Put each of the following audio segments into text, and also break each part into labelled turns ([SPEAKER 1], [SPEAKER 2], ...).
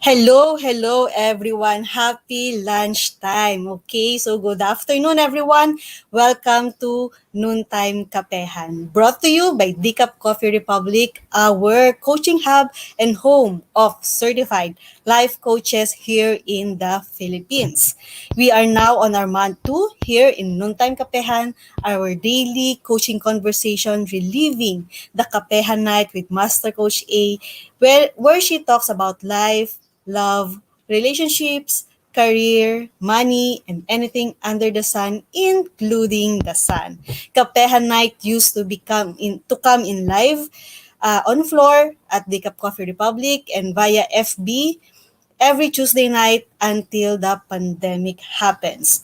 [SPEAKER 1] Hello everyone. Happy lunchtime. Okay, so good afternoon everyone. Welcome to Noontime Kapehan. Brought to you by Decaf Coffee Republic, our coaching hub and home of certified life coaches here in the Philippines. We are now on our month 2 here in Noontime Kapehan, our daily coaching conversation reliving the Kapehan Night with Master Coach A, where she talks about life, love, relationships, career, money, and anything under the sun, including the sun. Kapehan Night used to come in live on floor at the Cup Coffee Republic and via FB every Tuesday night until the pandemic happens.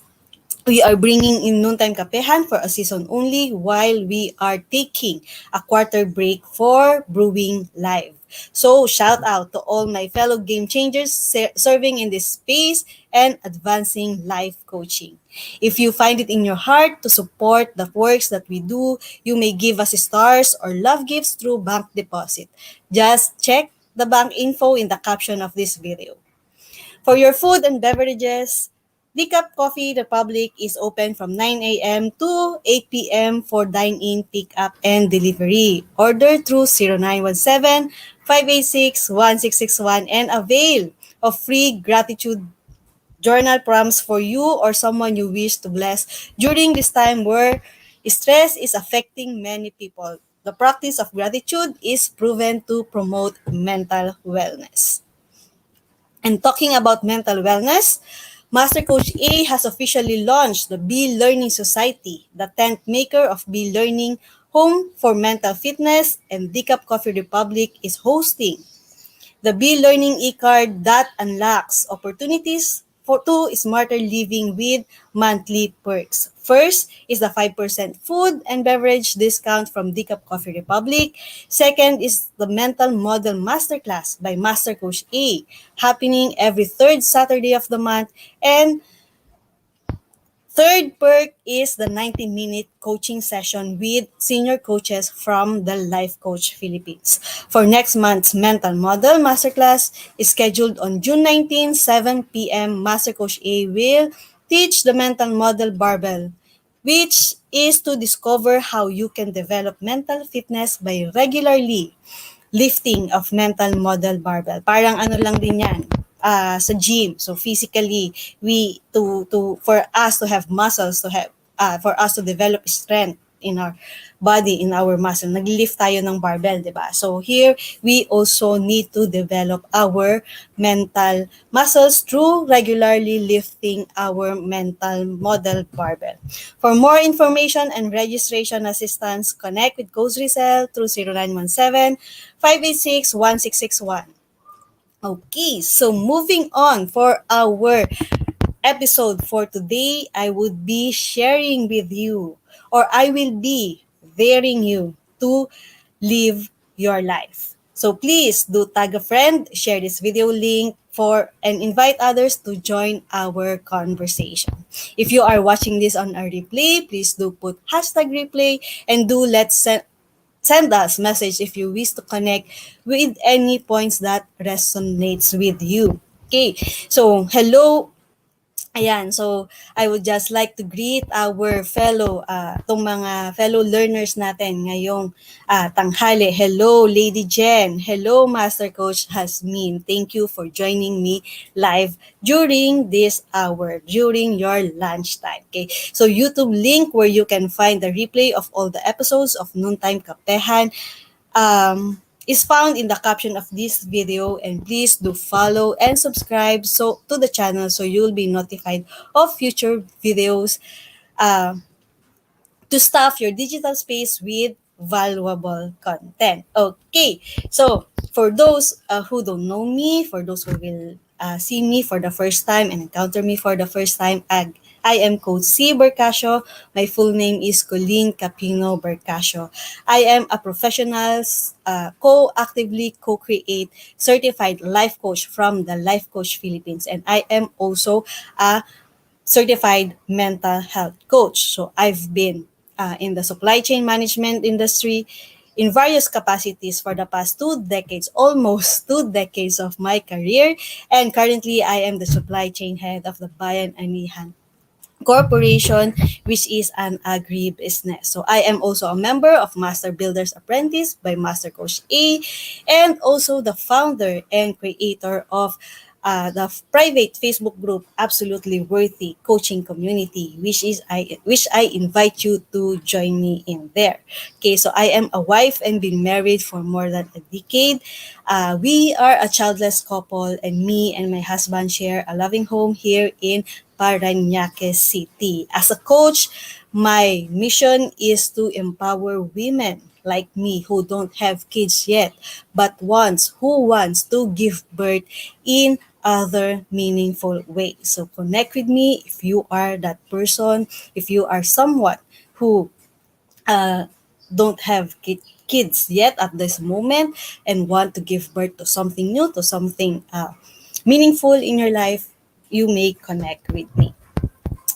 [SPEAKER 1] We are bringing in Noontime Kapehan for a season only while we are taking a quarter break for brewing live. So shout out to all my fellow game changers serving in this space and advancing life coaching. If you find it in your heart to support the works that we do, you may give us stars or love gifts through bank deposit. Just check the bank info in the caption of this video. For your food and beverages, Decaf Coffee Republic is open from 9 a.m. to 8 p.m. for dine-in, pick-up, and delivery. Order through 0917-586-1661 and avail of free gratitude journal prompts for you or someone you wish to bless during this time where stress is affecting many people. The practice of gratitude is proven to promote mental wellness. And talking about mental wellness, Master Coach A has officially launched the Be Learning Society, the tent maker of Be Learning, home for mental fitness, and Decaf Coffee Republic is hosting the Be Learning e-card that unlocks opportunities to smarter living with monthly perks. First is the 5% food and beverage discount from Decaf Coffee Republic. Second is the Mental Model Masterclass by Master Coach A, happening every third Saturday of the month. And third perk is the 90-minute coaching session with senior coaches from the Life Coach Philippines. For next month's Mental Model Masterclass is scheduled on June 19, 7 p.m. Master Coach A will teach the Mental Model Barbell, which is to discover how you can develop mental fitness by regularly lifting of mental model barbell. Parang ano lang din yan, sa gym. So physically, we to for us to have muscles, to have for us to develop strength in our body, in our muscle. Nag-lift tayo ng barbell, di ba? So here, we also need to develop our mental muscles through regularly lifting our mental model barbell. For more information and registration assistance, connect with Coach Rezzhel through 0917-586-1661. Okay, so moving on for our episode for today, I would be sharing with you, or I will be daring you to live your life. So please do tag a friend, share this video link and invite others to join our conversation. If you are watching this on a replay, please do put #replay and do let's send us message if you wish to connect with any points that resonates with you. Okay, so hello. Ayan, so I would just like to greet our tong mga fellow learners natin ngayong tanghali. Hello, Lady Jen. Hello, Master Coach Hasmin. Thank you for joining me live during this hour, during your lunchtime. Okay, so YouTube link where you can find the replay of all the episodes of Noontime Kapehan is found in the caption of this video, and please do follow and subscribe to the channel so you'll be notified of future videos to stuff your digital space with valuable content. Okay, so for those who don't know me, for those who will see me for the first time and encounter me for the first time, I am Coach C. Bercasio. My full name is Colleen Capino Bercasio. I am a professional, actively co-create certified life coach from the Life Coach Philippines, and I am also a certified mental health coach. So I've been in the supply chain management industry in various capacities for the past 2 decades, almost 2 decades of my career. And currently, I am the supply chain head of the Bayan Anihan Corporation, which is an agri-business. So I am also a member of Master Builder's Apprentice by Master Coach A, and also the founder and creator of the private Facebook group Absolutely Worthy Coaching Community, which I invite you to join me in there. Okay, so I am a wife and been married for more than a decade. We are a childless couple, and me and my husband share a loving home here in Parañaque City. As a coach, my mission is to empower women like me who don't have kids yet, but who wants to give birth in other meaningful ways. So connect with me if you are that person, if you are someone who uh, don't have kids yet at this moment and want to give birth to something new, to something meaningful in your life, you may connect with me.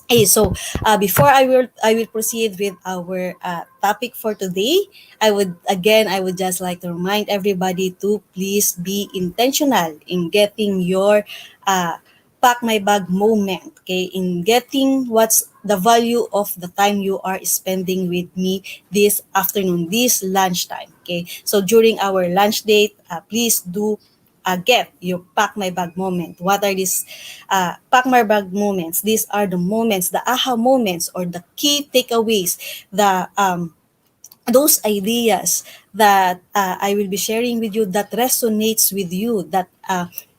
[SPEAKER 1] Hey, so before I will proceed with our topic for today, I would just like to remind everybody to please be intentional in getting your uh, pack my bag moment. Okay, in getting what's the value of the time you are spending with me this afternoon, this lunchtime. Okay, so during our lunch date, please do get your pack my bag moment. What are these pack my bag moments? These are the moments, the aha moments, or the key takeaways, the those ideas that I will be sharing with you that resonates with you, that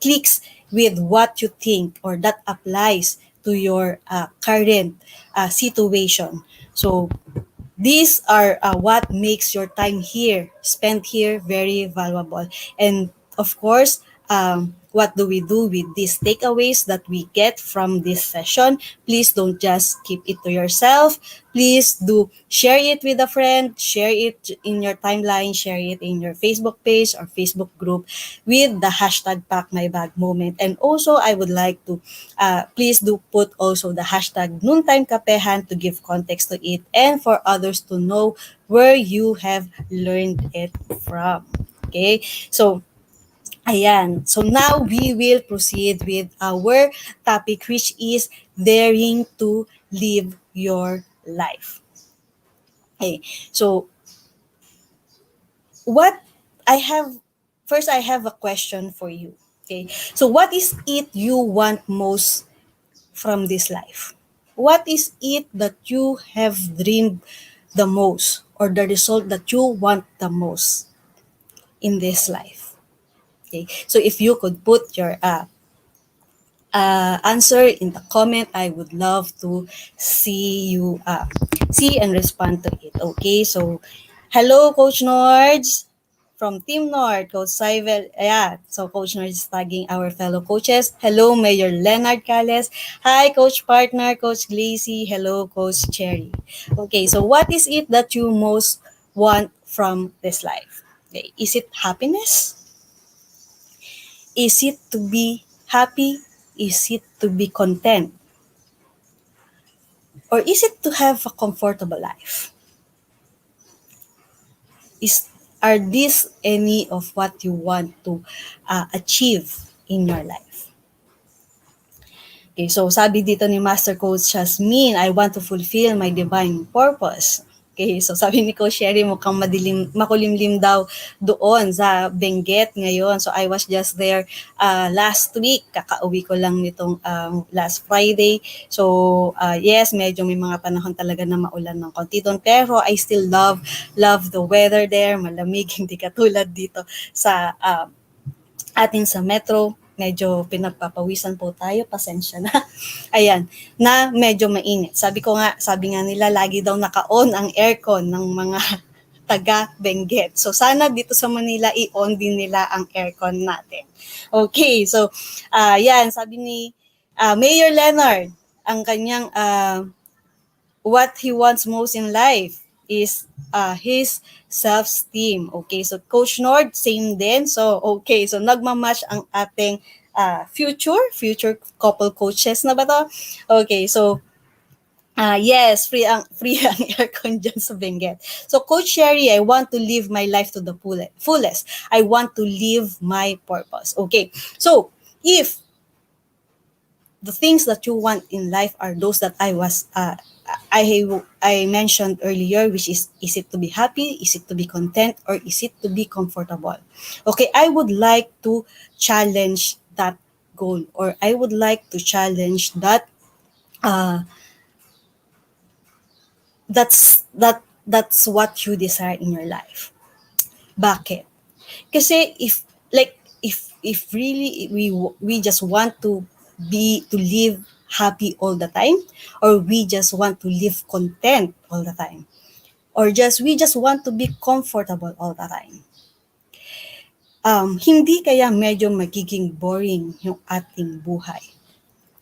[SPEAKER 1] clicks with what you think, or that applies to your current situation. So these are what makes your time here, spent here, very valuable. And of course, what do we do with these takeaways that we get from this session? Please don't just keep it to yourself. Please do share it with a friend, share it in your timeline, share it in your Facebook page or Facebook group with the hashtag Pack My Bag Moment. And also, I would like to please do put also the hashtag Noontime Kapehan to give context to it and for others to know where you have learned it from. Okay, so ayan. So now we will proceed with our topic, which is daring to live your life. Okay, so what I have first, I have a question for you. Okay, so what is it you want most from this life? What is it that you have dreamed the most, or the result that you want the most in this life? Okay, so if you could put your answer in the comment, I would love to see and respond to it. Okay, so hello, Coach Nords from Team Nord, Coach Saivel. Yeah, so Coach Nord is tagging our fellow coaches. Hello, Mayor Leonard Cales. Hi, Coach Partner, Coach Glacy. Hello, Coach Cherry. Okay, so what is it that you most want from this life? Okay, is it happiness? Is it to be happy? Is it to be content? Or is it to have a comfortable life? Is Are these any of what you want to achieve in your life? Okay, so sabi dito ni Master Coach Jasmine, I want to fulfill my divine purpose. Okay, so sabi ni Coach Sherry, mukhang makulimlim daw doon sa Benguet ngayon. So I was just there last week. Kakauwi ko lang nitong last Friday. So yes, medyo may mga panahon talaga na maulan ng konti doon. Pero I still love the weather there. Malamig, hindi katulad dito sa atin sa metro. Medyo pinagpapawisan po tayo, pasensya na. Ayan, na medyo mainit. Sabi nga nila, lagi daw naka-on ang aircon ng mga taga Benguet. So sana dito sa Manila, i-on din nila ang aircon natin. Okay, so yan, sabi ni Mayor Leonard, ang kanyang what he wants most in life is his self-esteem. Okay, so Coach Nord, same din. So, okay, so nagmamatch ang ating future couple coaches na ba to? Okay, so Yes, free ang aircon dyan sa Benguet. So, Coach Sherry, I want to live my life to the fullest. I want to live my purpose. Okay. So, if the things that you want in life are those that I mentioned earlier, which is it to be happy, is it to be content, or is it to be comfortable? Okay, I would like to challenge that goal, or I would like to challenge that uh, that's what you desire in your life. Bakit? Kasi if really we just want to live happy all the time, or we just want to live content all the time, or we just want to be comfortable all the time, hindi kaya medyo magiging boring yung ating buhay.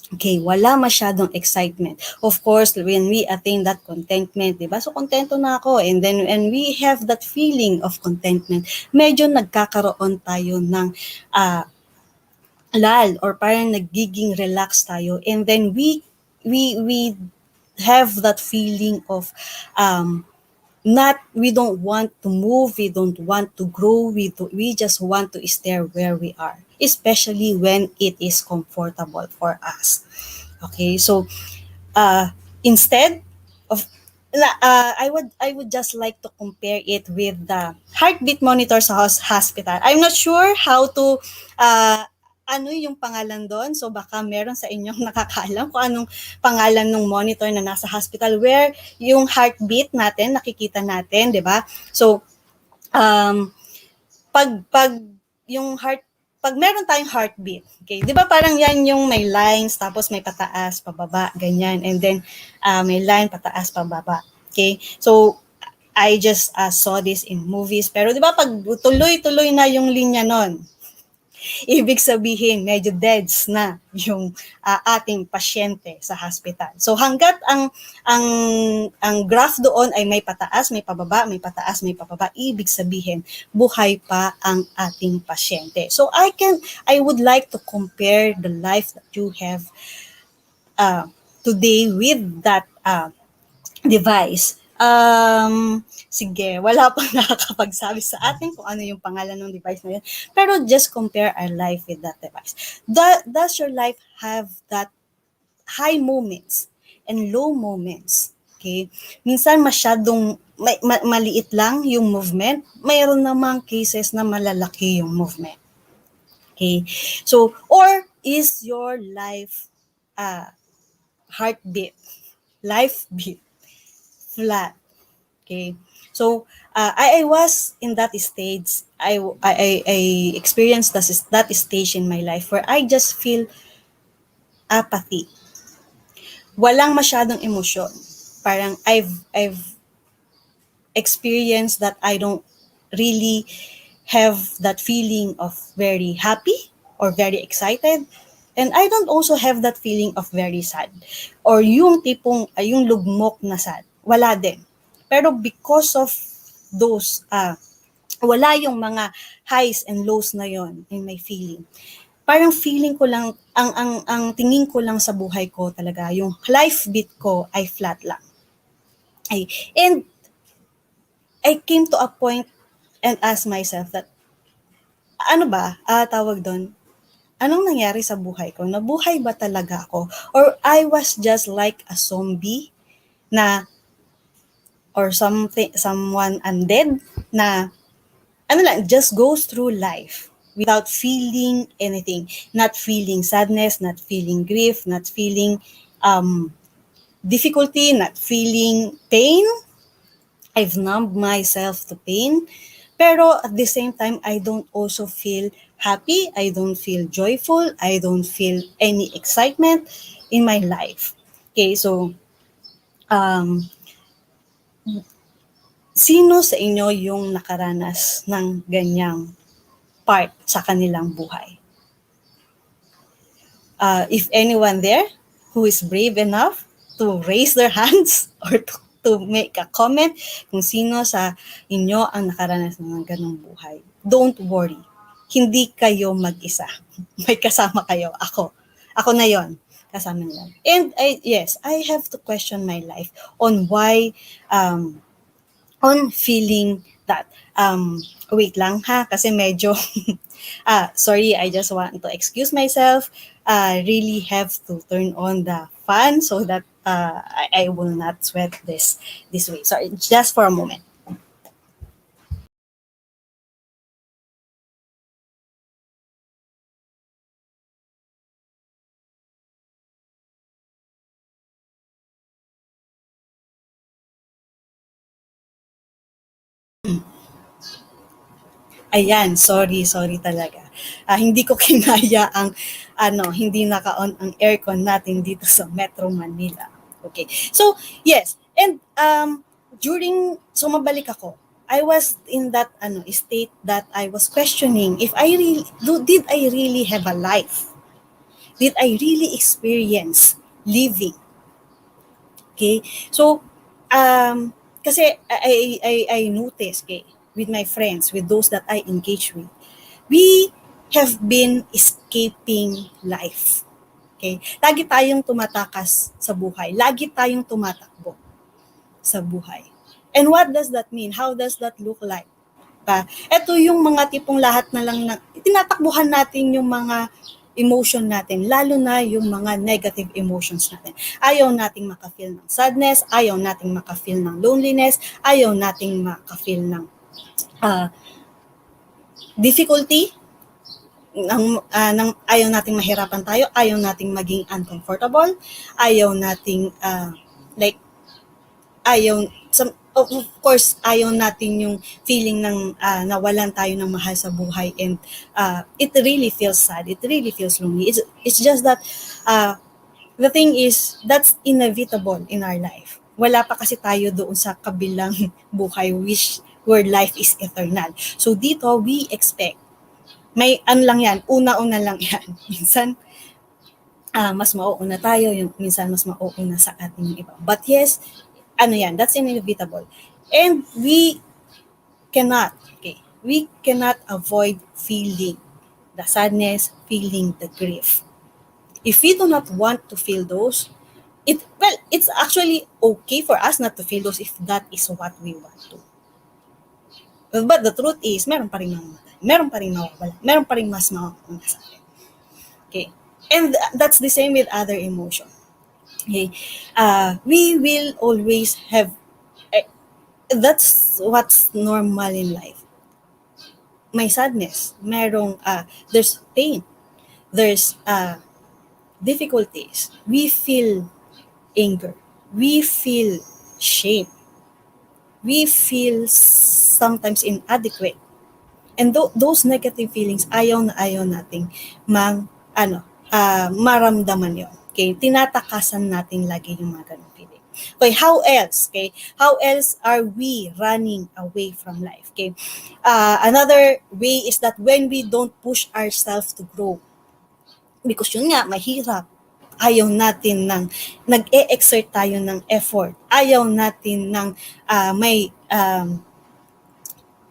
[SPEAKER 1] Okay, wala masyadong excitement. Of course, when we attain that contentment, di ba? So, kontento na ako. And then, when we have that feeling of contentment, medyo nagkakaroon tayo ng lal, or parang nagiging relax tayo. And then, we have that feeling of not we don't want to move, we don't want to grow, we just want to stay where we are, especially when it is comfortable for us. Okay, so instead of I would just like to compare it with the heartbeat monitor sa hospital. I'm not sure how to ano yung pangalan doon. So baka meron sa inyong nakakaalam kung anong pangalan ng monitor na nasa hospital, where yung heartbeat natin nakikita natin, 'di ba? So pag yung pag meron tayong heartbeat, okay, 'di ba parang yan yung may lines, tapos may pataas, pababa, ganyan. And then may line pataas, pababa. Okay? So I just saw this in movies, pero 'di ba pag tuloy-tuloy na yung linya nun, ibig sabihin medyo deads na yung ating pasyente sa hospital. So hangga't ang graph doon ay may pataas, may pababa, may pataas, may pababa, ibig sabihin buhay pa ang ating pasyente. So I would like to compare the life that you have today with that device. Sige, wala pang nakakapagsabi sa atin kung ano yung pangalan ng device na yun. Pero just compare our life with that device. Does your life have that high moments and low moments? Okay? Minsan masyadong maliit lang yung movement. Mayroon namang cases na malalaki yung movement. Okay? So, or is your life heartbeat, life beat, flat? Okay. So, I was in that stage. I experienced that stage in my life where I just feel apathy. Walang masyadong emosyon. Parang I've experienced that I don't really have that feeling of very happy or very excited. And I don't also have that feeling of very sad. Or yung tipong, yung lugmok na sad. Wala din. Pero because of those, wala yung mga highs and lows na yon in my feeling. Parang feeling ko lang, ang tingin ko lang sa buhay ko talaga, yung life beat ko ay flat lang. And I came to a point and asked myself that, ano ba, tawag doon, anong nangyari sa buhay ko? Nabuhay ba talaga ako? Or I was just like a zombie na, or someone undead na, ano lang, just goes through life without feeling anything. Not feeling sadness, not feeling grief, not feeling difficulty, not feeling pain. I've numbed myself to pain. Pero at the same time, I don't also feel happy. I don't feel joyful. I don't feel any excitement in my life. Okay, so, sino sa inyo yung nakaranas ng ganyang part sa kanilang buhay? If anyone there who is brave enough to raise their hands or to make a comment kung sino sa inyo ang nakaranas ng ganong buhay, don't worry. Hindi kayo mag-isa. May kasama kayo. Ako na yon. kasama nila. And yes, I have to question my life on why, on feeling that. Wait lang ha, kasi medyo, sorry, I just want to excuse myself. Really have to turn on the fan so that I will not sweat this way. Sorry, just for a moment. Ayan, sorry talaga. Hindi ko kinaya ang hindi naka-on ang aircon natin dito sa Metro Manila. Okay. So, yes. And mabalik ako. I was in that state that I was questioning if did I really have a life? Did I really experience living? Okay? So, kasi I noticed, okay, with my friends, with those that I engage with, we have been escaping life. Okay? Lagi tayong tumatakas sa buhay. Lagi tayong tumatakbo sa buhay. And what does that mean? How does that look like? Ito yung mga tipong lahat na lang na tinatakbuhan natin yung mga emotion natin, lalo na yung mga negative emotions natin. Ayaw nating maka-feel ng sadness, ayaw nating maka-feel ng loneliness, ayaw nating maka-feel ng uh, difficulty, ayaw nating mahirapan tayo, ayaw nating maging uncomfortable, ayaw nating like ayaw of course ayaw natin yung feeling ng nawalan tayo ng mahal sa buhay, and it really feels sad, it really feels lonely. It's just that the thing is that's inevitable in our life. Wala pa kasi tayo doon sa kabilang buhay where life is eternal. So dito we expect may lang yan, una-una lang yan. Minsan mas mauuna tayo, yung minsan mas mauuna sa ating iba. But yes, yan, that's inevitable. And we cannot avoid feeling the sadness, feeling the grief. If we do not want to feel those, it's actually okay for us not to feel those if that is what we want to. But the truth is, meron pa rin mamamatay, meron pa rin mawawala, meron pa rin mas mawawala sa atin. Okay? And that's the same with other emotion. Okay? We will always have, that's what's normal in life. May sadness, there's pain, there's difficulties. We feel anger, we feel shame, we feel sometimes inadequate. And those negative feelings, ayaw na ayaw nating maramdaman yon. Okay? Tinatakasan natin lagi yung mga ganong feeling. Okay, how else? Okay? How else are we running away from life? Okay? Another way is that when we don't push ourselves to grow. Because yun nga, mahirap. Ayaw natin nag-e-exert tayo ng effort. Ayaw natin may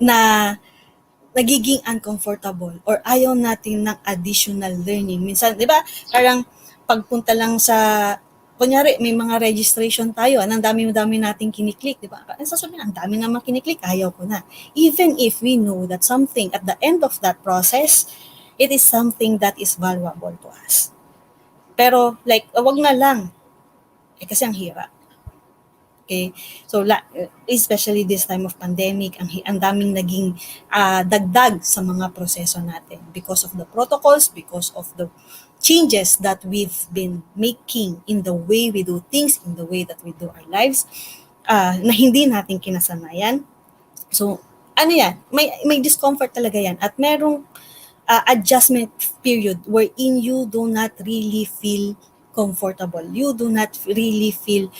[SPEAKER 1] na nagiging uncomfortable, or ayaw natin ng additional learning. Minsan, di ba, parang pagpunta lang sa, kunyari, may mga registration tayo, ang dami-dami nating kiniklik, di ba? Ang sasabihin, ang dami naman kiniklik, ayaw ko na. Even if we know that something at the end of that process, it is something that is valuable to us. Pero, like, wag na lang. Kasi ang hirap. Okay? So, especially this time of pandemic, ang daming naging dagdag sa mga proseso natin because of the protocols, because of the changes that we've been making in the way we do things, in the way that we do our lives, na hindi natin kinasanayan. So, yan? May discomfort talaga yan. At merong adjustment period wherein you do not really feel comfortable. You do not really feel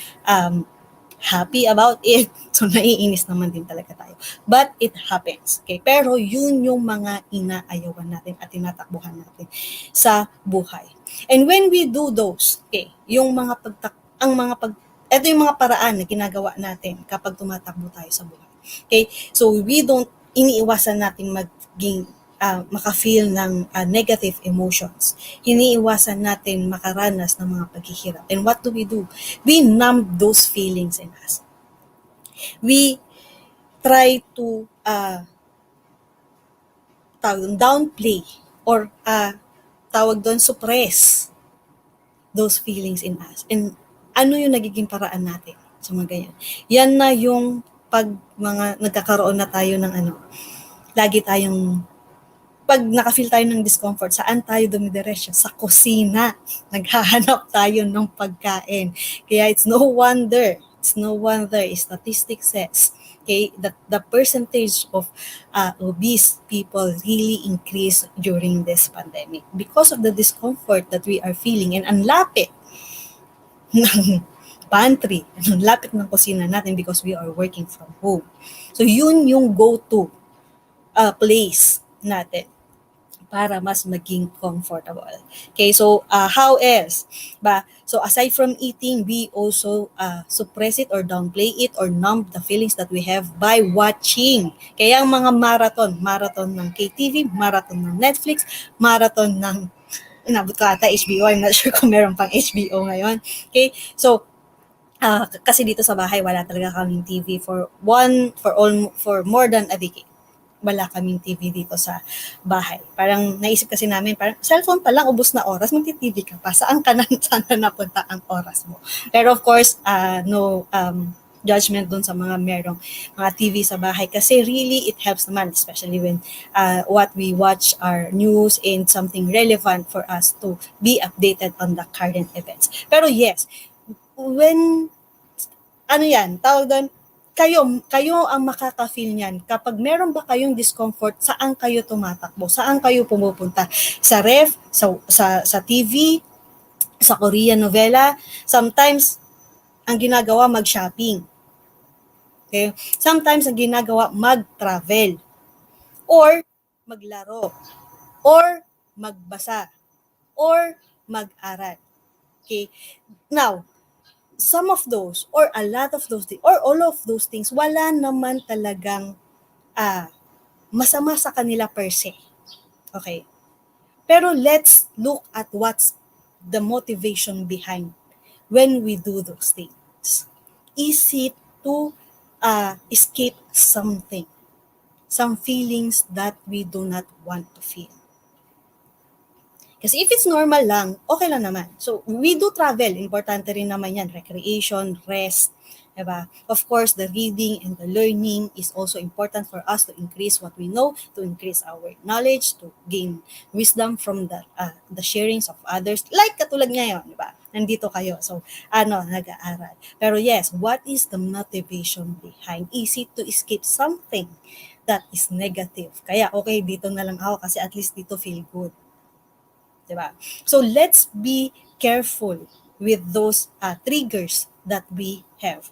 [SPEAKER 1] happy about it. So, naiinis naman din talaga tayo. But it happens. Okay? Pero yun yung mga inaayawan natin at tinatakbuhan natin sa buhay. And when we do those, okay, yung mga ito yung mga paraan na ginagawa natin kapag tumatakbo tayo sa buhay. Okay? So, iniiwasan natin maging maka-feel ng negative emotions. Iniiwasan natin makaranas ng mga paghihirap. And what do? We numb those feelings in us. We try to downplay or tawag doon suppress those feelings in us. And ano yung nagiging paraan natin sa mga ganyan? Yan na yung pag mga nagkakaroon na tayo ng lagi tayong pag naka-feel tayo ng discomfort, saan tayo dumidiretso? Sa kusina. Naghahanap tayo ng pagkain. Kaya it's no wonder, statistics says, okay, that the percentage of obese people really increased during this pandemic because of the discomfort that we are feeling and ang lapit ng pantry, ang lapit ng kusina natin because we are working from home. So yun yung go-to place natin para mas maging comfortable. Okay, so how else? So aside from eating, we also suppress it or downplay it or numb the feelings that we have by watching. Kaya ang mga marathon ng KTV, marathon ng Netflix, marathon ng inabot ko ata HBO. I'm not sure kung meron pang HBO ngayon. Okay, so kasi dito sa bahay wala talaga kaming TV for more than a decade. Wala kaming TV dito sa bahay. Parang naisip kasi namin, parang cellphone pa lang, ubos na oras, magti-TV ka pa. Saan ka na, saan na napunta ang oras mo? Pero of course, no judgment dun sa mga merong mga TV sa bahay kasi really it helps naman, especially when what we watch are news and something relevant for us to be updated on the current events. Pero yes, when tawag doon, kayo ang makaka-feel niyan. Kapag meron ba kayong discomfort, saan kayo tumatakbo? Saan kayo pumupunta? Sa ref, sa TV, sa Korean novela. Sometimes, ang ginagawa mag-shopping. Okay? Sometimes, ang ginagawa mag-travel. Or maglaro. Or magbasa. Or mag-aral. Okay? Now, some of those or a lot of those things or all of those things, wala naman talagang masama sa kanila per se. Okay? Pero let's look at what's the motivation behind when we do those things. Is it to escape something? Some feelings that we do not want to feel. Kasi if it's normal lang, okay lang naman. So, we do travel. Importante rin naman yan. Recreation, rest. Diba? Of course, the reading and the learning is also important for us to increase what we know, to increase our knowledge, to gain wisdom from the sharings of others. Like katulad ngayon, diba? Nandito kayo. So, nag-aaral. Pero yes, what is the motivation behind? Is it to escape something that is negative? Kaya, okay, dito na lang ako kasi at least dito feel good. Diba? So let's be careful with those triggers that we have.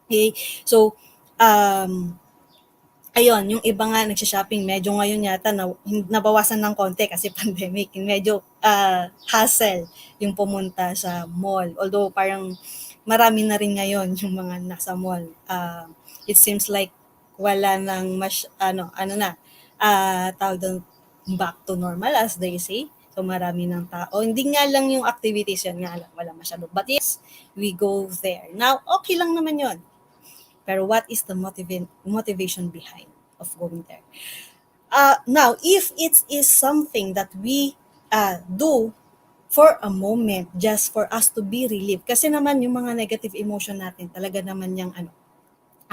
[SPEAKER 1] Okay? So, ayun, yung iba nga nagsha-shopping, medyo ngayon yata nabawasan ng konti kasi pandemic. Medyo hassle yung pumunta sa mall. Although parang marami na rin ngayon yung mga nasa mall. It seems like wala nang tawag doon, back to normal as they say. So marami ng tao. Hindi nga lang yung activities yan nga lang. Wala masyado. But yes, we go there. Now, okay lang naman yon. Pero what is the motivation behind of going there? Now, if it is something that we do for a moment just for us to be relieved. Kasi naman yung mga negative emotion natin, talaga naman yung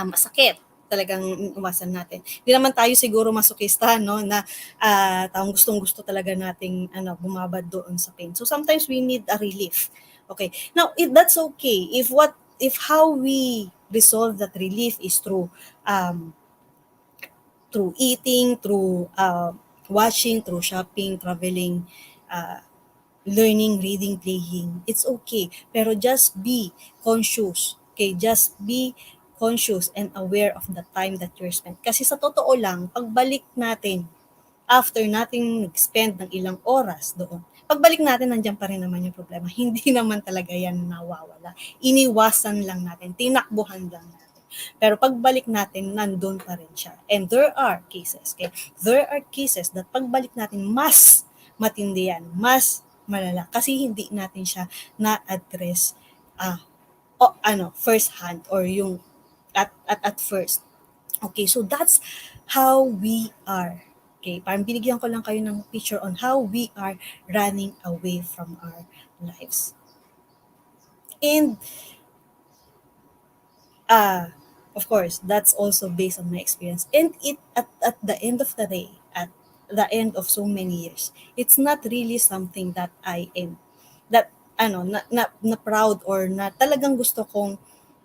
[SPEAKER 1] masakit. Talagang iwasan natin. Hindi naman tayo siguro masokista, no, na taong gustong-gusto talaga nating bumabad doon sa pain. So sometimes we need a relief. Okay. Now, that's okay. If how we resolve that relief is through eating, through watching, through shopping, traveling, learning, reading, playing, it's okay. Pero just be conscious. Okay, just be conscious and aware of the time that you're spent. Kasi sa totoo lang, pagbalik natin, after natin nag-spend ng ilang oras doon, pagbalik natin, nandiyan pa rin naman yung problema. Hindi naman talaga yan nawawala. Iniwasan lang natin, tinakbuhan lang natin. Pero pagbalik natin, nandun pa rin siya. And there are cases, okay? There are cases that pagbalik natin, mas matindi yan, mas malala. Kasi hindi natin siya na-address first hand or yung at first. Okay, so that's how we are. Okay, parang binigyan ko lang kayo ng picture on how we are running away from our lives. And uh, of course, that's also based on my experience. And at the end of the day, at the end of so many years, it's not really something that I am, that na proud or na talagang gusto kong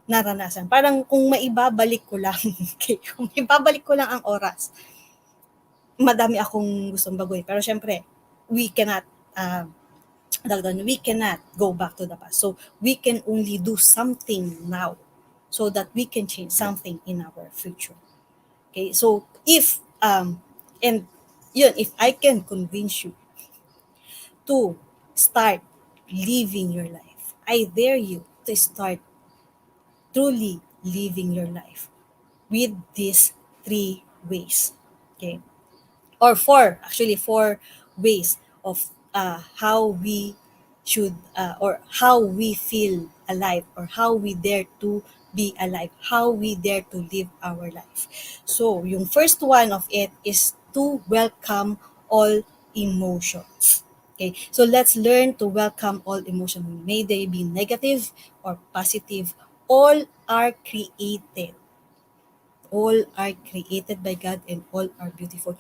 [SPEAKER 1] naranasan. Parang kung maibabalik ko lang, okay, kung maibabalik ko lang ang oras, madami akong gustong baguhin. Pero syempre, we cannot, uh, we cannot go back to the past. So, we can only do something now so that we can change something in our future. Okay, so and yun, if I can convince you to start living your life, I dare you to start truly living your life with these three ways. Okay, or four, actually four ways of how we should or how we feel alive, or how we dare to be alive, how we dare to live our life. So yung first one of it is to welcome all emotions. Okay, so let's learn to welcome all emotions, may they be negative or positive. All are created, all are created by God, and all are beautiful.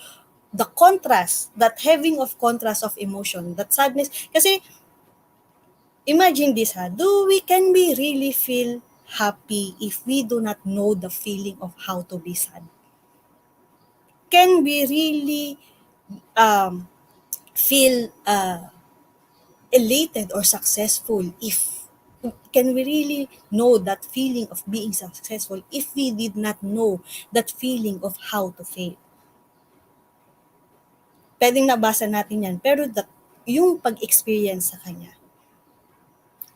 [SPEAKER 1] The contrast, that having of contrast of emotion, that sadness, kasi imagine this ha, can we really feel happy if we do not know the feeling of how to be sad? Can we really feel elated or successful if can we really know that feeling of being successful if we did not know that feeling of how to fail? Pwedeng nabasa natin yan, pero yung pag-experience sa kanya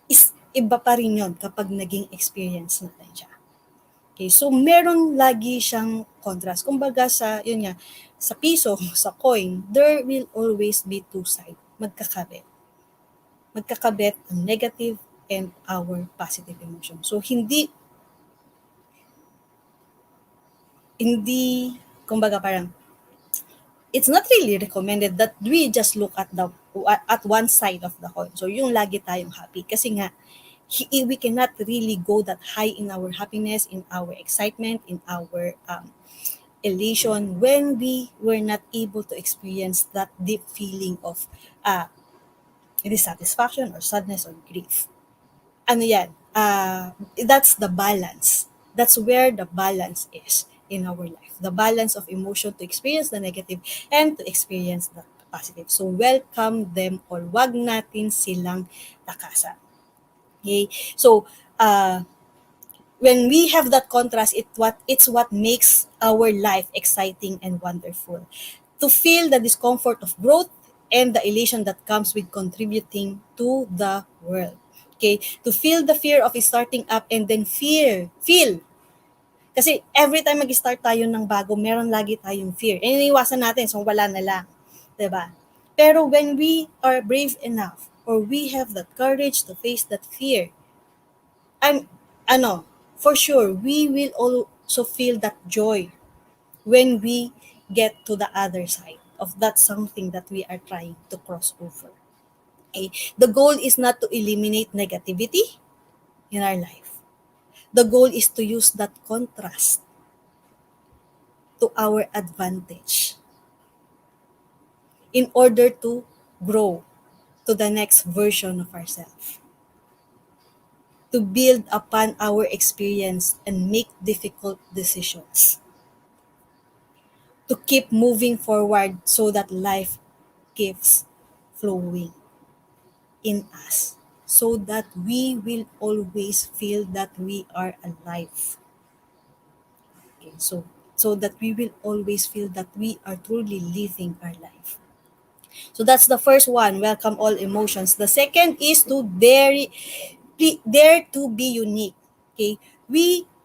[SPEAKER 1] is iba pa rin yun kapag naging experience natin siya. Okay, so meron lagi siyang contrast. Kumbaga yun nga, sa piso, sa coin, there will always be two sides. Magkakabit. Magkakabit ang negative and our positive emotion. So hindi, kumbaga parang, it's not really recommended that we just look at one side of the coin. So yung lagi tayong happy kasi nga we cannot really go that high in our happiness, in our excitement, in our elation when we were not able to experience that deep feeling of dissatisfaction or sadness or grief. Ano yan? That's the balance. That's where the balance is in our life. The balance of emotion to experience the negative and to experience the positive. So welcome them all. Wag natin silang takasan. Okay? So when we have that contrast, it's what makes our life exciting and wonderful. To feel the discomfort of growth and the elation that comes with contributing to the world. Okay? To feel the fear of starting up and then feel. Kasi every time mag-start tayo ng bago, meron lagi tayong fear. And iniwasan natin, so wala na lang. 'Di ba? Pero when we are brave enough or we have that courage to face that fear, I'm for sure, we will also feel that joy when we get to the other side of that something that we are trying to cross over. Okay? The goal is not to eliminate negativity in our life. The goal is to use that contrast to our advantage in order to grow to the next version of ourselves, to build upon our experience and make difficult decisions, to keep moving forward so that life keeps flowing in us, so that we will always feel that we are alive. Okay, so that we will always feel that we are truly living our life. So that's the first one, welcome all emotions. The second is to dare to be unique. Okay?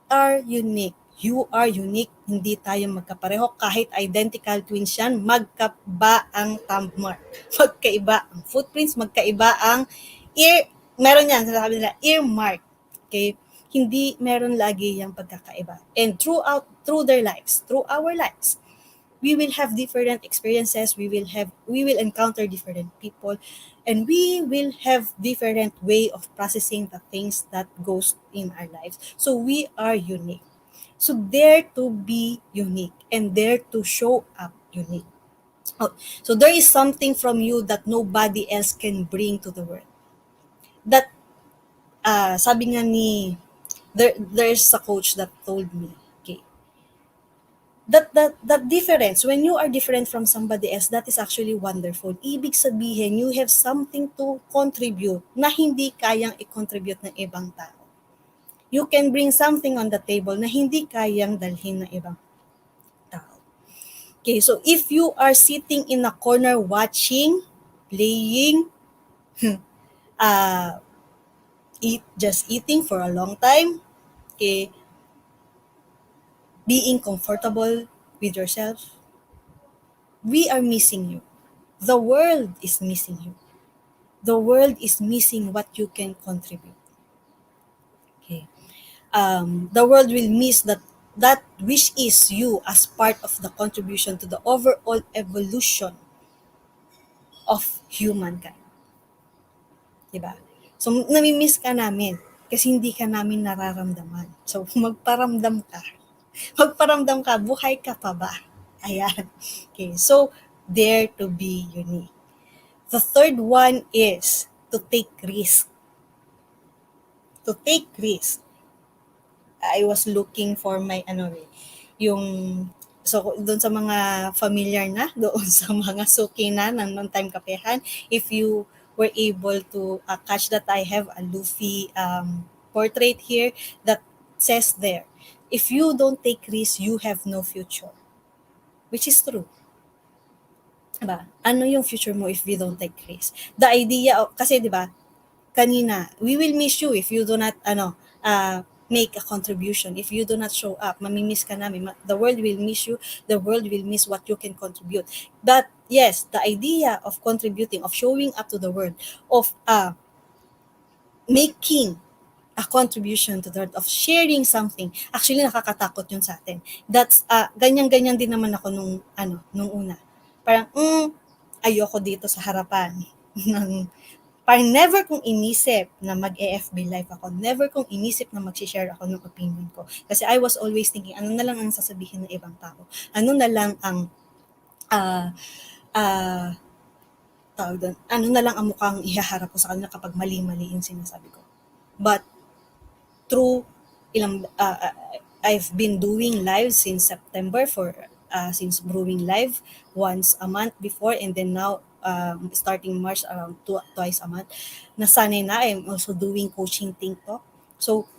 [SPEAKER 1] are unique. You are unique. Hindi tayo magkapareho. Kahit identical twins yan, magkaiba ang thumb mark. Magkaiba ang footprints, magkaiba ang meron yan, sinasabi nila, ear mark. Okay? Hindi meron lagi yung pagkakaiba. And through their lives, through our lives, we will have different experiences, we will encounter different people, and we will have different way of processing the things that goes in our lives. So we are unique. So dare to be unique and dare to show up unique. Oh, so there is something from you that nobody else can bring to the world. That sabi nga ni there's a coach that told me, okay, that difference, when you are different from somebody else, that is actually wonderful. Ibig sabihin, you have something to contribute na hindi kayang i-contribute ng ibang tao. You can bring something on the table na hindi kayang dalhin ng ibang tao. Okay, so if you are sitting in a corner watching, playing, uh, just eating for a long time, okay, being comfortable with yourself, we are missing you. The world is missing you. The world is missing what you can contribute. Okay. The world will miss that which is you as part of the contribution to the overall evolution of humankind. Diba? So, nami-miss ka namin kasi hindi ka namin nararamdaman. So, magparamdam ka. Magparamdam ka, buhay ka pa ba? Ayan. Okay, so, dare to be unique. The third one is to take risk. To take risk. I was looking for my yung so doon sa mga familiar na doon sa mga suki na ng Time Kapehan, if you were able to catch that, I have a Luffy portrait here that says there, if you don't take risks, you have no future, which is true. Diba? Ano yung future mo if you don't take risks? The idea kasi 'di ba, kanina, we will miss you if you do not make a contribution. If you do not show up, mamimiss ka namin. The world will miss you. The world will miss what you can contribute. But yes, the idea of contributing, of showing up to the world, of making a contribution to the world, of sharing something, actually nakakatakot yun sa atin. That's ganyan-ganyan din naman ako nung una. Parang ayoko dito sa harapan ng parang never kong inisip na mag-AFB live ako. Never kong inisip na mag-share ako ng opinion ko. Kasi I was always thinking, ano na lang ang sasabihin ng ibang tao? Ano na lang ang uh, uh, tawag doon, ano na lang ang mukhang ihaharap ko sa kanila kapag mali-mali yung sinasabi ko. But through I've been doing live since September since brewing live once a month before, and then now starting March around twice a month. Nasanay na, I'm also doing coaching TikTok. So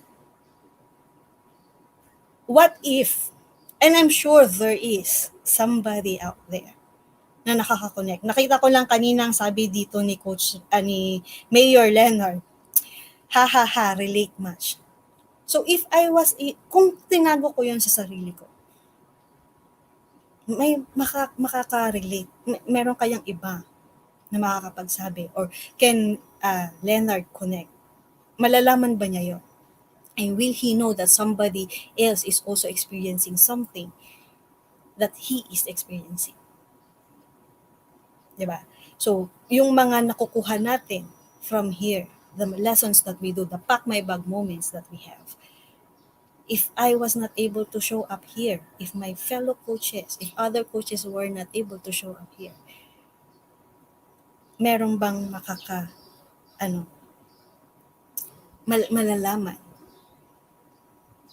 [SPEAKER 1] what if, and I'm sure there is somebody out there na nakaka-connect. Nakita ko lang kaninang sabi dito ni Coach, ni Mayor Leonard, ha ha ha, relate much. So if kung tinago ko yun sa sarili ko, may makaka-relate. Meron kayang iba na makakapagsabi, or can Leonard connect? Malalaman ba niya yun? And will he know that somebody else is also experiencing something that he is experiencing? Diba? So, yung mga nakukuha natin from here, the lessons that we do, the pack my bag moments that we have, if I was not able to show up here, if my fellow coaches, if other coaches were not able to show up here, meron bang malalaman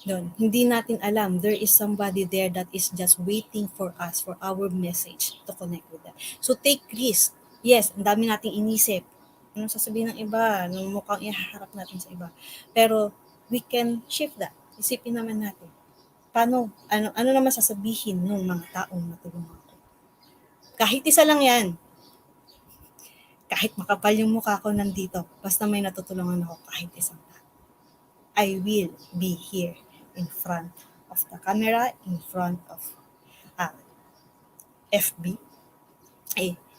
[SPEAKER 1] doon? Hindi natin alam. There is somebody there that is just waiting for us, for our message to connect with them. So take risk. Yes, ang dami nating inisip. Anong sasabihin ng iba? Anong mukhang ihaharap natin sa iba? Pero we can shift that. Isipin naman natin. Paano? Ano naman sasabihin ng mga taong natulungan ko? Kahit isa lang yan. Kahit makapal yung mukha ko nandito, basta may natutulungan ako kahit isang tao. I will be here in front of the camera, in front of uh, FB,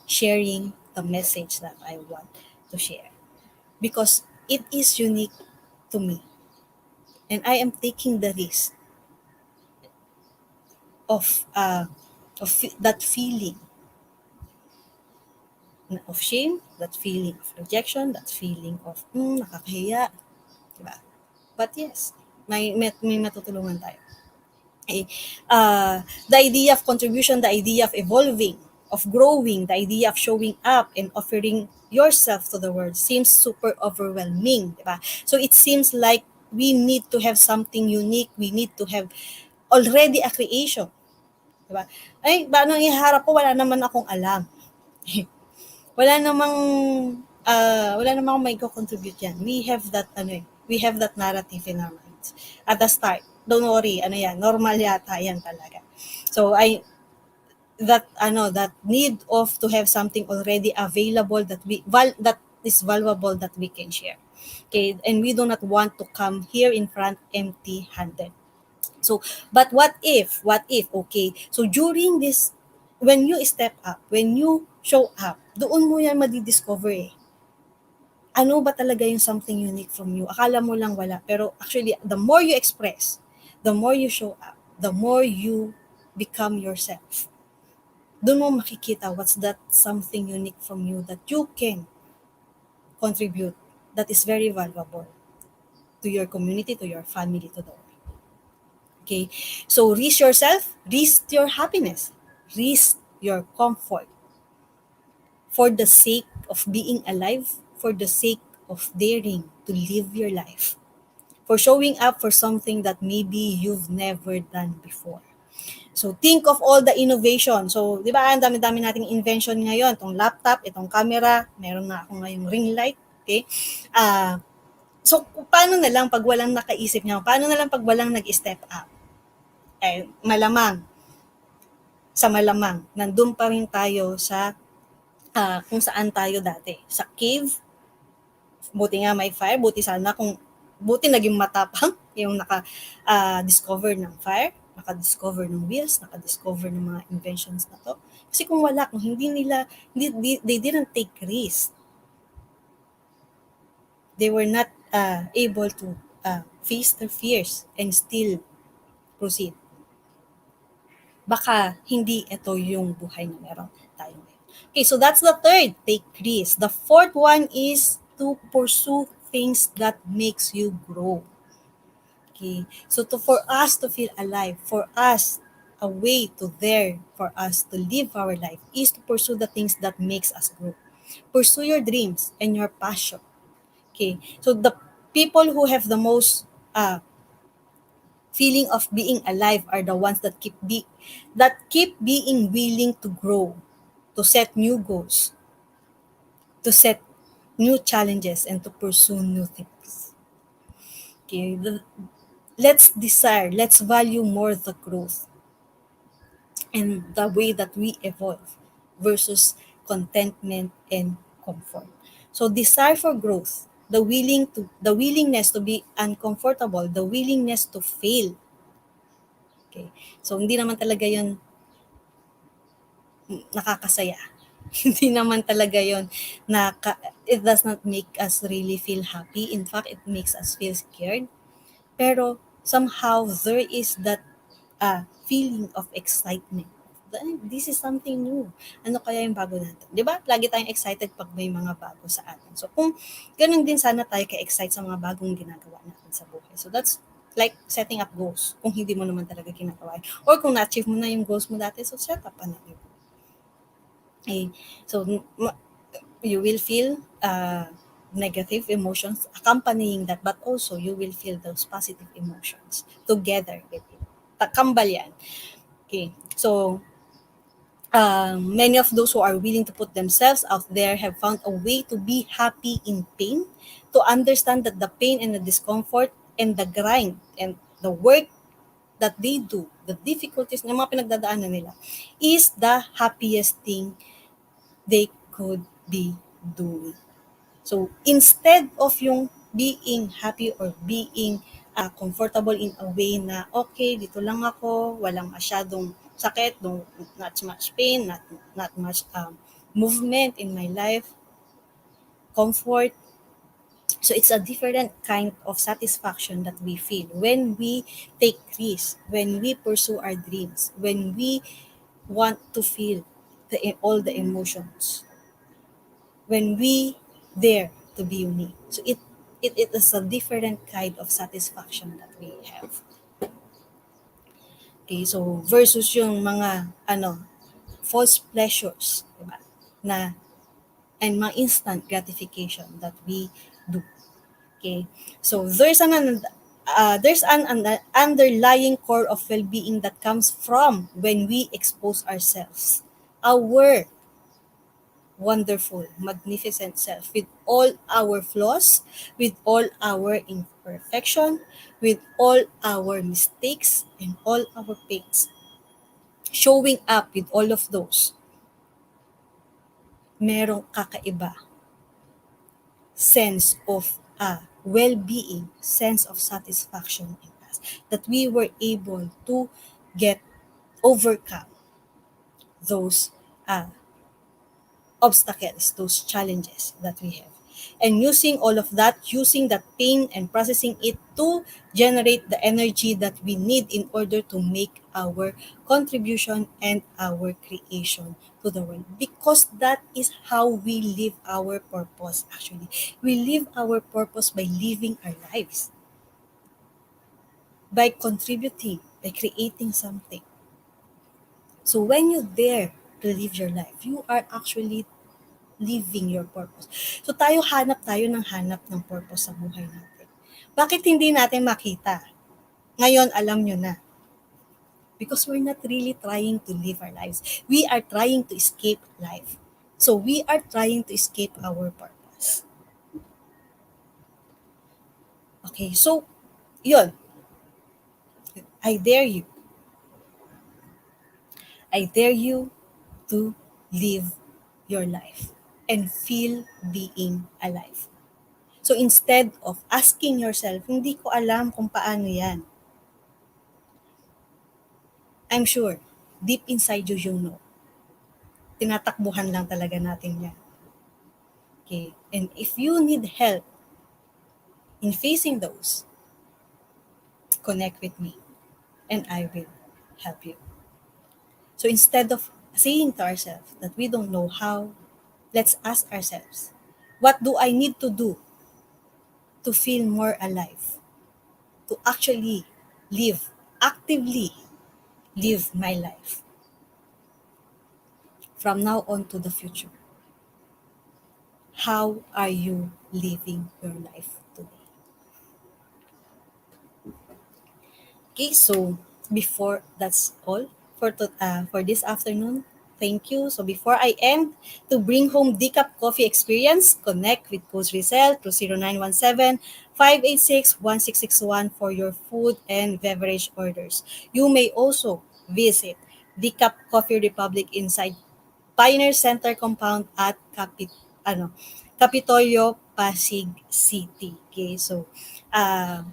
[SPEAKER 1] sharing the message that I want to share. Because it is unique to me. And I am taking the risk of, that feeling of shame, that feeling of rejection, that feeling of, nakakahiya, diba? But yes, may matutulungan tayo. Eh, the idea of contribution, the idea of evolving, of growing, the idea of showing up and offering yourself to the world seems super overwhelming, diba? So it seems like we need to have something unique, we need to have already a creation, diba? Ay, paano iharap ko, wala naman akong alam. wala namang wala namang may contribute yan. We have that we have that narrative in our minds at the start. Don't worry, yan, normal yata yan talaga. So that need of to have something already available that that is valuable that we can share. Okay, and we do not want to come here in front empty-handed. So, but okay, so during this, when you step up, when you show up, doon mo yan madidiscover eh. Ano ba talaga yung something unique from you? Akala mo lang wala, pero actually, the more you express, the more you show up, the more you become yourself. Doon mo makikita what's that something unique from you that you can contribute that is very valuable to your community, to your family, to the world. Okay? So risk yourself, risk your happiness, risk your comfort for the sake of being alive, for the sake of daring to live your life, for showing up for something that maybe you've never done before. So think of all the innovation. So, di ba, ang dami-dami nating invention ngayon. Itong laptop, itong camera, meron na ako ngayong ring light. Okay? So, paano na lang pag walang nakaisip niya? Paano na lang pag walang nag-step up? Malamang, nandun pa rin tayo sa kung saan tayo dati. Sa cave, buti nga may fire, buti naging matapang yung naka-discover ng fire, naka-discover ng wheels, naka-discover ng mga inventions na to. Kasi kung wala, kung they didn't take risk. They were not able to face their fears and still proceed. Baka hindi ito yung buhay na meron tayo ngayon. Okay, so that's the third, take risk. The fourth one is to pursue things that makes you grow. Okay, so for us to feel alive, for us a way to there for us to live our life is to pursue the things that makes us grow. Pursue your dreams and your passion. Okay, so the people who have the most feeling of being alive are the ones that keep being willing to grow, to set new goals, to set new challenges, and to pursue new things. Okay, let's value more the growth and the way that we evolve versus contentment and comfort. So desire for growth, the willingness to be uncomfortable, the willingness to fail. Okay. So hindi naman talaga 'yon nakakasaya. Hindi naman talaga 'yon it does not make us really feel happy. In fact, it makes us feel scared. Pero somehow there is that feeling of excitement. This is something new. Ano kaya yung bago natin? Di ba? Lagi tayong excited pag may mga bago sa atin. So kung ganun din sana tayo ka-excite sa mga bagong ginagawa natin sa buhay. So that's like setting up goals. Kung hindi mo naman talaga ginagawa. Or kung na-achieve mo na yung goals mo dati, so set up na yun. Okay. So you will feel negative emotions accompanying that, but also you will feel those positive emotions together with it. Takambal yan. Okay. So, many of those who are willing to put themselves out there have found a way to be happy in pain, to understand that the pain and the discomfort and the grind and the work that they do, the difficulties na mga pinagdadaanan nila, is the happiest thing they could be doing. So, instead of yung being happy or being comfortable in a way na okay, dito lang ako, walang masyadong sakit, not much pain, not much movement in my life, comfort. So it's a different kind of satisfaction that we feel when we take risks, when we pursue our dreams, when we want to feel all the emotions, when we dare to be unique. So it is a different kind of satisfaction that we have. Okay, so versus yung mga false pleasures, diba? Na and mga instant gratification that we do. Okay, so there's an underlying core of well-being that comes from when we expose ourselves, our wonderful, magnificent self, with all our flaws, with all our imperfection, with all our mistakes and all our pains. Showing up with all of those, merong kakaiba, sense of well-being, sense of satisfaction in us, that we were able to get overcome those uh, obstacles, those challenges that we have. And using all of that, using that pain and processing it to generate the energy that we need in order to make our contribution and our creation to the world. Because that is how we live our purpose, actually. We live our purpose by living our lives, by contributing, by creating something. So when you dare to live your life, you are actually living your purpose. So tayo ng hanap ng purpose sa buhay natin. Bakit hindi natin makita? Ngayon, alam nyo na. Because we're not really trying to live our lives. We are trying to escape life. So we are trying to escape our purpose. Okay, so, yun. I dare you. I dare you to live your life and feel being alive. So instead of asking yourself, hindi ko alam kung paano yan. I'm sure, deep inside you know. Tinatakbuhan lang talaga natin yan. Okay? And if you need help in facing those, connect with me and I will help you. So instead of saying to ourselves that we don't know how, let's ask ourselves, what do I need to do to feel more alive? To actually live, actively live my life from now on to the future. How are you living your life today? Okay, so before that's all for this afternoon. Thank you. So before I end, to bring home decaf coffee experience, connect with Coach Rezzhel through 0917-586-1661 for your food and beverage orders. You may also visit Decaf Coffee Republic inside Pioneer Center compound at Capitolio, Pasig City. Okay, so uh,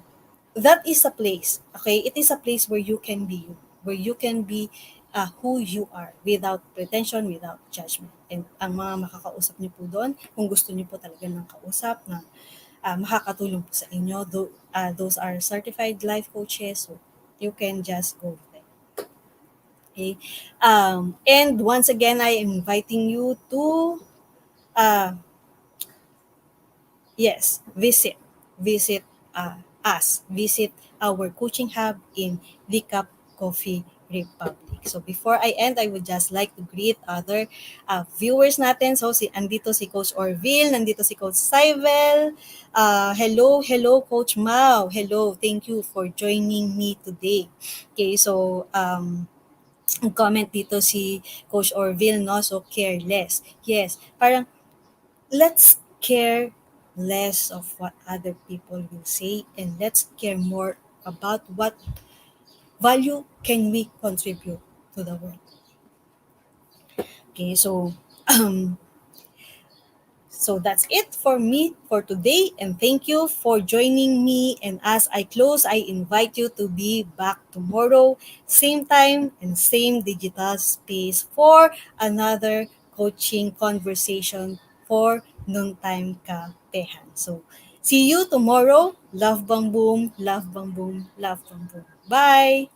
[SPEAKER 1] that is a place, okay? It is a place where you can be you, where you can be who you are without pretension, without judgment. And ang mga makakausap niyo po doon, kung gusto niyo po talaga ng kausap na makakatulong po sa inyo, those are certified life coaches, so you can just go there. Okay? And once again, I am inviting you to uh, yes, visit us, visit our coaching hub in Decaf Coffee Republic. So before I end, I would just like to greet other viewers natin. So andito si Coach Orville, nandito si Coach Syvel. Hello Coach Mau. Hello, thank you for joining me today. Okay, so ang comment dito si Coach Orville, no? So careless. Yes, parang let's care less of what other people will say and let's care more about what value can we contribute to the world. Okay, so So that's it for me for today, and thank you for joining me. And as I close, I invite you to be back tomorrow, same time and same digital space for another coaching conversation for Noontime Kapehan. So see you tomorrow. Love bang boom, love bang boom, love bang boom. Bye!